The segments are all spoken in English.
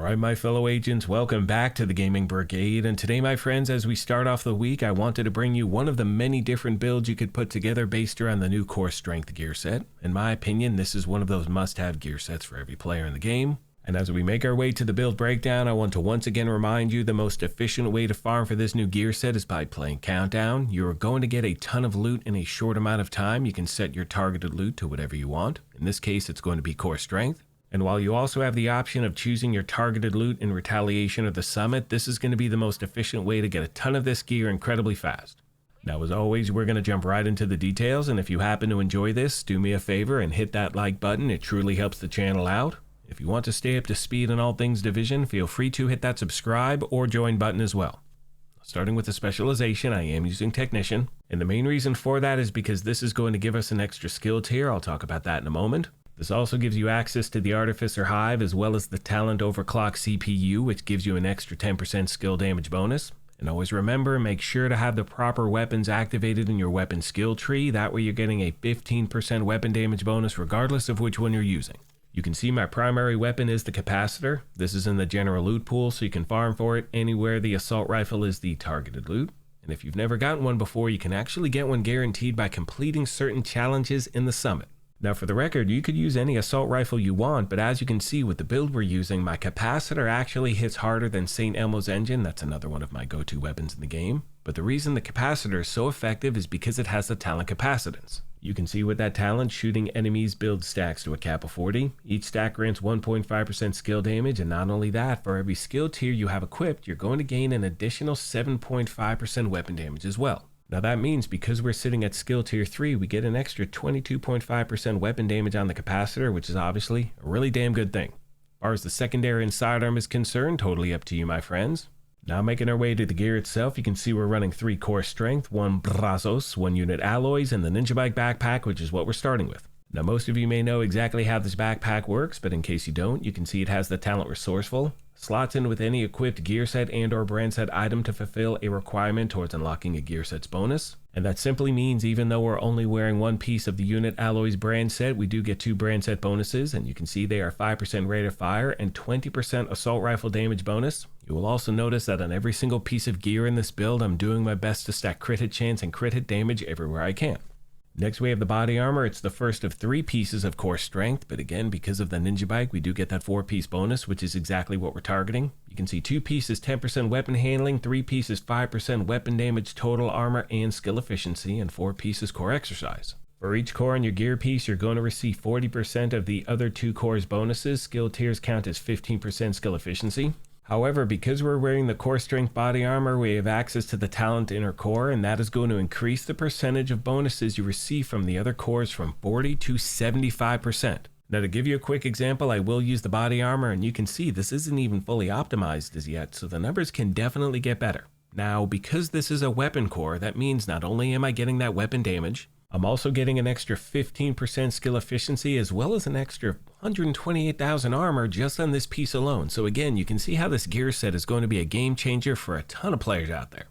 Alright my fellow agents, welcome back to the Gaming Brigade, and today my friends, as we start off the week, I wanted to bring you one of the many different builds you could put together based around the new core strength gear set. In my opinion, this is one of those must-have gear sets for every player in the game. And as we make our way to the build breakdown, I want to once again remind you the most efficient way to farm for this new gear set is by playing Countdown. You are going to get a ton of loot in a short amount of time. You can set your targeted loot to whatever you want. In this case, it's going to be core strength. And while you also have the option of choosing your targeted loot in retaliation of the summit, this is going to be the most efficient way to get a ton of this gear incredibly fast. Now, as always, we're going to jump right into the details, and if you happen to enjoy this, do me a favor and hit that like button. It truly helps the channel out. If you want to stay up to speed on all things Division, feel free to hit that subscribe or join button as well. Starting with the specialization, I am using Technician, and the main reason for that is because this is going to give us an extra skill tier. I'll talk about that in a moment. This also gives you access to the Artificer Hive as well as the Talent Overclock CPU, which gives you an extra 10% skill damage bonus. And always remember, make sure to have the proper weapons activated in your weapon skill tree. That way you're getting a 15% weapon damage bonus regardless of which one you're using. You can see my primary weapon is the Capacitor. This is in the general loot pool, so you can farm for it anywhere the assault rifle is the targeted loot. And if you've never gotten one before, you can actually get one guaranteed by completing certain challenges in the summit. Now for the record, you could use any assault rifle you want, but as you can see with the build we're using, my Capacitor actually hits harder than St. Elmo's Engine. That's another one of my go-to weapons in the game. But the reason the Capacitor is so effective is because it has the talent capacitance. You can see with that talent, shooting enemies builds stacks to a cap of 40. Each stack grants 1.5% skill damage, and not only that, for every skill tier you have equipped, you're going to gain an additional 7.5% weapon damage as well. Now that means because we're sitting at skill tier 3, we get an extra 22.5% weapon damage on the Capacitor, which is obviously a really damn good thing. As far as the secondary and sidearm is concerned, totally up to you, my friends. Now making our way to the gear itself, you can see we're running 3 core strength, 1 brazos, 1 unit alloys, and the Ninja Bike backpack, which is what we're starting with. Now most of you may know exactly how this backpack works, but in case you don't, you can see it has the talent resourceful. Slots in with any equipped gear set and or brand set item to fulfill a requirement towards unlocking a gear set's bonus. And that simply means even though we're only wearing one piece of the unit alloys brand set, we do get 2 brand set bonuses, and you can see they are 5% rate of fire and 20% assault rifle damage bonus. You will also notice that on every single piece of gear in this build, I'm doing my best to stack crit hit chance and crit hit damage everywhere I can. Next we have the body armor. It's the first of 3 pieces of core strength, but again, because of the Ninja Bike, we do get that 4-piece bonus, which is exactly what we're targeting. You can see 2 pieces 10% weapon handling, 3 pieces 5% weapon damage, total armor and skill efficiency, and 4 pieces core exercise. For each core on your gear piece, you're going to receive 40% of the other 2 cores bonuses. Skill tiers count as 15% skill efficiency. However, because we're wearing the core strength body armor, we have access to the talent inner core, and that is going to increase the percentage of bonuses you receive from the other cores from 40 to 75%. Now to give you a quick example, I will use the body armor, and you can see this isn't even fully optimized as yet, so the numbers can definitely get better. Now, because this is a weapon core, that means not only am I getting that weapon damage, I'm also getting an extra 15% skill efficiency as well as an extra 128,000 armor just on this piece alone. So again, you can see how this gear set is going to be a game changer for a ton of players out there.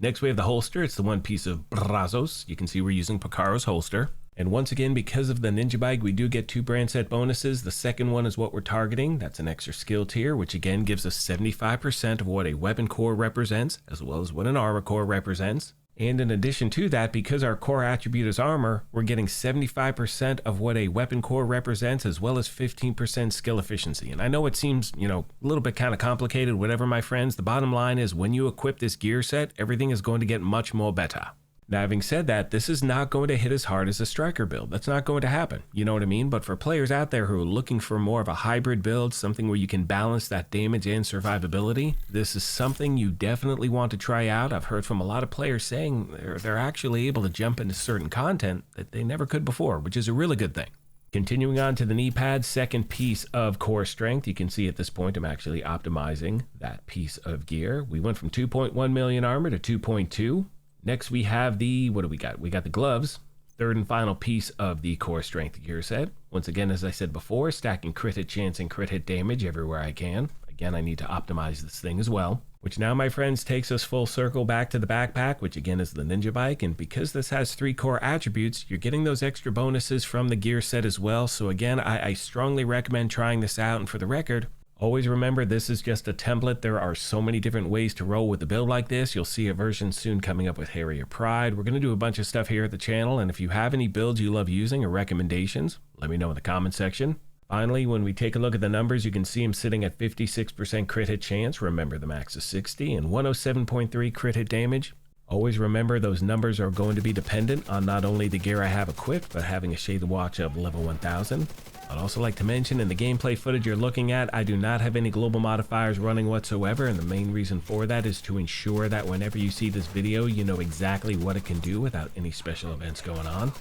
Next we have the holster. It's the 1 piece of brazos. You can see we're using Picaro's holster. And once again, because of the Ninja Bike, we do get 2 brand set bonuses. The second one is what we're targeting. That's an extra skill tier, which again gives us 75% of what a weapon core represents, as well as what an armor core represents. And in addition to that, because our core attribute is armor, we're getting 75% of what a weapon core represents, as well as 15% skill efficiency. And I know it seems, a little bit kind of complicated, whatever, my friends. The bottom line is when you equip this gear set, everything is going to get much more better. Now, having said that, this is not going to hit as hard as a striker build. That's not going to happen. You know what I mean? But for players out there who are looking for more of a hybrid build, something where you can balance that damage and survivability, this is something you definitely want to try out. I've heard from a lot of players saying they're actually able to jump into certain content that they never could before, which is a really good thing. Continuing on to the knee pad, second piece of core strength. You can see at this point I'm actually optimizing that piece of gear. We went from 2.1 million armor to 2.2. Next we have the, what do we got? We got the gloves, third and final piece of the core strength gear set. Once again, as I said before, stacking crit hit chance and crit hit damage everywhere I can. Again, I need to optimize this thing as well. Which now, my friends, takes us full circle back to the backpack, which again is the Ninja Bike. And because this has 3 core attributes, you're getting those extra bonuses from the gear set as well. So again, I strongly recommend trying this out. And for the record, Always remember, this is just a template. There are so many different ways to roll with a build like this. You'll see a version soon coming up with Harrier Pride. We're going to do a bunch of stuff here at the channel, and if you have any builds you love using or recommendations, let me know in the comment section. Finally, when we take a look at the numbers, you can see him sitting at 56% crit hit chance. Remember, the max is 60, and 107.3 crit hit damage. Always remember, those numbers are going to be dependent on not only the gear I have equipped, but having a Shade Watch of level 1000. I'd also like to mention, in the gameplay footage you're looking at, I do not have any global modifiers running whatsoever, and the main reason for that is to ensure that whenever you see this video, you know exactly what it can do without any special events going on.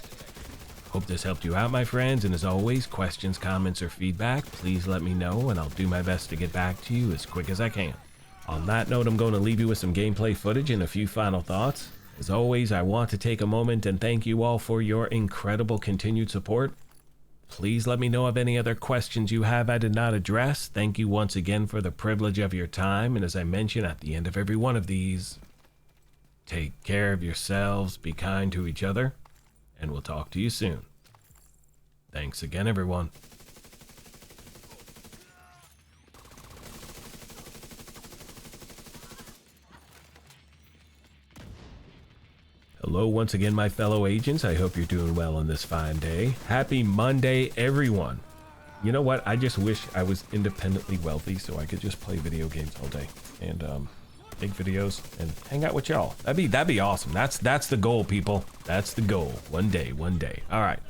Hope this helped you out, my friends, and as always, questions, comments, or feedback, please let me know, and I'll do my best to get back to you as quick as I can. On that note, I'm going to leave you with some gameplay footage and a few final thoughts. As always, I want to take a moment and thank you all for your incredible continued support. Please let me know of any other questions you have I did not address. Thank you once again for the privilege of your time, and as I mention at the end of every one of these, take care of yourselves, be kind to each other, and we'll talk to you soon. Thanks again, everyone. Hello once again, my fellow agents. I hope you're doing well on this fine day. Happy Monday, everyone. You know what? I just wish I was independently wealthy so I could just play video games all day and make videos and hang out with y'all. That'd be awesome. That's the goal, people. That's the goal. One day. All right.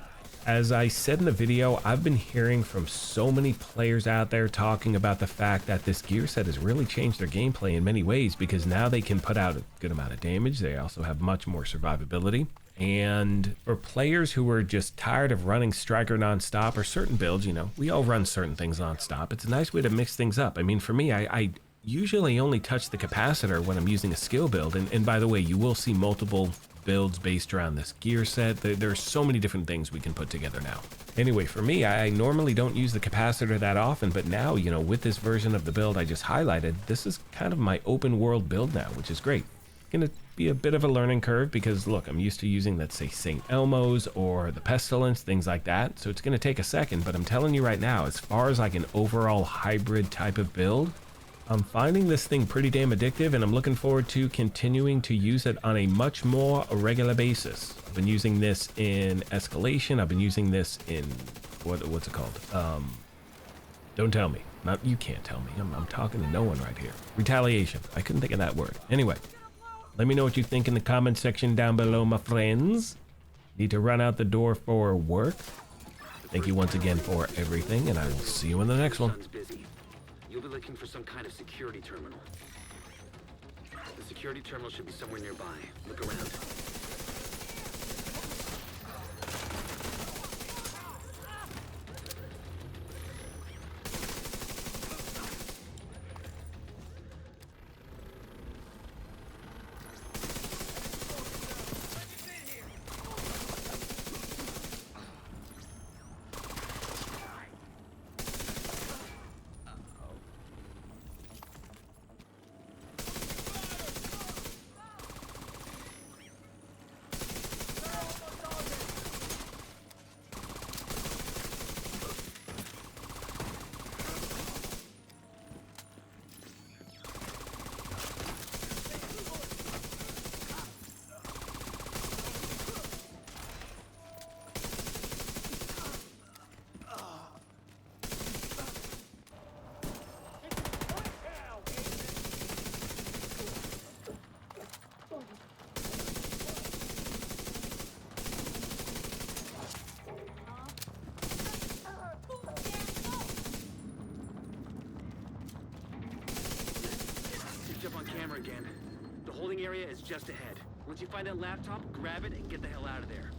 As I said in the video, I've been hearing from so many players out there talking about the fact that this gear set has really changed their gameplay in many ways, because now they can put out a good amount of damage. They also have much more survivability. And for players who are just tired of running Striker nonstop, or certain builds, you know, we all run certain things nonstop. It's a nice way to mix things up. I mean, for me, I usually only touch the capacitor when I'm using a skill build. And by the way, you will see multiple builds based around this gear set. There's so many different things we can put together now. Anyway, for me, I normally don't use the capacitor that often, but now, you know, with this version of the build I just highlighted, this is kind of my open world build now, which is great. Gonna be a bit of a learning curve because, look, I'm used to using, let's say, St. Elmo's or the Pestilence, things like that, so it's gonna take a second, but I'm telling you right now, as far as like an overall hybrid type of build, I'm finding this thing pretty damn addictive, and I'm looking forward to continuing to use it on a much more regular basis. I've been using this in Escalation. I've been using this in what's it called? Don't tell me. You can't tell me. I'm talking to no one right here. Retaliation. I couldn't think of that word. Anyway, let me know what you think in the comment section down below, my friends. Need to run out the door for work. Thank you once again for everything, and I will see you in the next one. You'll be looking for some kind of security terminal. The security terminal should be somewhere nearby. Look around. Jump on camera again. The holding area is just ahead. Once you find that laptop, grab it and get the hell out of there.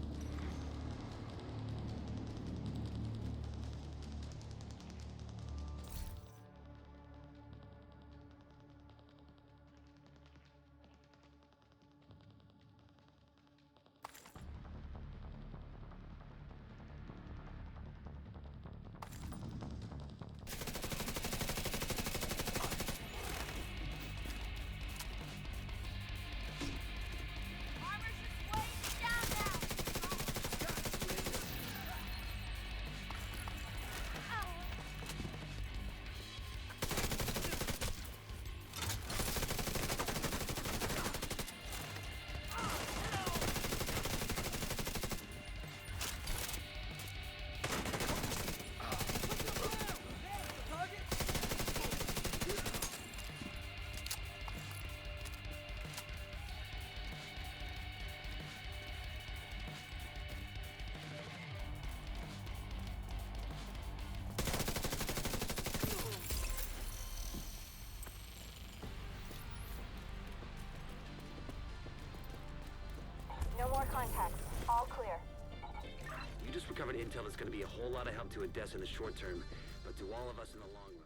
contact. All clear. You just recovered intel that's going to be a whole lot of help to Odessa in the short term, but to all of us in the long run.